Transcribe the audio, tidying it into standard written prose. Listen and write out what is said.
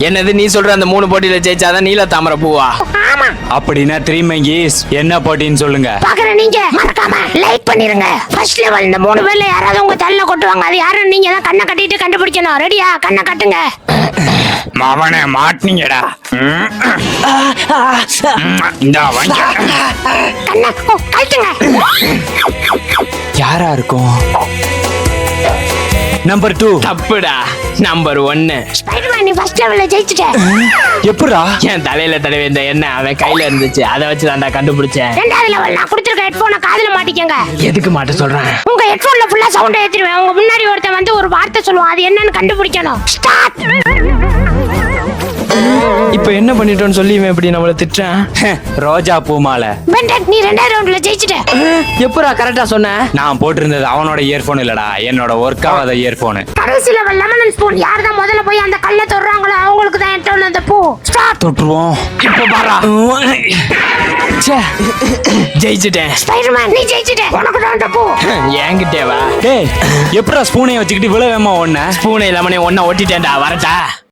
என்னது நீ சொல்ற அந்த 3 போட்டியில ஜெயிச்சாதான் நீல தாமரை பூவா? அப்படின்னா த்ரீமங்கீஸ் என்ன போட்டின்னு சொல்லுங்க. பாக்குற நீங்க மறக்காம லைக் பண்ணிருங்க. ஃபர்ஸ்ட் லெவல் இந்த 3 பேர்ல யாராவது உங்க தள்ள கொட்டுவாங்க. அது யாருன்னு நீங்க தான் கண்ணை கட்டிட்டு கண்டுபிடிக்கணும். ரெடியா? கண்ணை கட்டுங்க. மாவனே மாட்டினீங்கடா. இந்த வாங்க. கண்ணை கட்டுங்க. யாரா இருக்கும்? நம்பர் 2. தப்புடா. நம்பர் 1. ஸ்பைடர்மேன் நீ ஃபர்ஸ்ட் லெவல்ல ஜெயிச்சிட்ட. எப்படா? என் தலையில தடவை இந்த எண்ணெய் அவன் கையில இருந்துச்சு, அதை வச்சு தான்டா கண்டுபிடிச்சேன். ரெண்டாவது லெவல் நான் கொடுத்திருக்க ஹெட்போனை காதுல மாட்டிக்கங்க. எதுக்கு மாட்ட சொல்றேன்? உங்க ஹெட்போன்ல ஃபுல்லா சவுண்ட் ஏத்திடுவேன். உங்க முன்னாடி ஒருத்தன் வந்து ஒரு வார்த்தை சொல்லுவான். அது என்னன்னு கண்டுபிடிக்கணும். ஸ்டார்ட். இப்ப என்ன பண்ணிட்டோம்னு சொல்லி இவன் எப்படி நம்மள திட்டுறான்? ரோஜா பூ மாலை. பென்டெக் நீ ரெண்டாவது ரவுண்ட்ல ஜெயிச்சிட்ட. எப்படா கரெக்டா சொன்ன? நான் போட்டிருந்தது அவனோட இயர்போன் இல்லடா, என்னோட ஒர்க் ஆகாத இயர்போன். கடைசி லெவல் லெமன் அண்ட் ஸ்பூன். யார் தான் முதல்ல போய் அந்த கல்லை தொடுறாங்களோ அவங்களுக்கு தான் ஹெட்போன் அந்த பூ. ஸ்டார்ட். தொட்டுருவோம். இப்ப பாரா. ஜெயிச்சிட்டேன். ஸ்பைடர்மேன் நீ ஜெயிச்சிட்ட. உனக்கு தான் அந்த பூ. என்கிட்டே வா. டேய், எப்படா ஸ்பூனை வச்சுக்கிட்டு இவ்வளவு வேகமா ஓடுன? ஸ்பூனை இல்லாம ஒன்ன ஒட்டிட்டேன்டா. வரட்டா?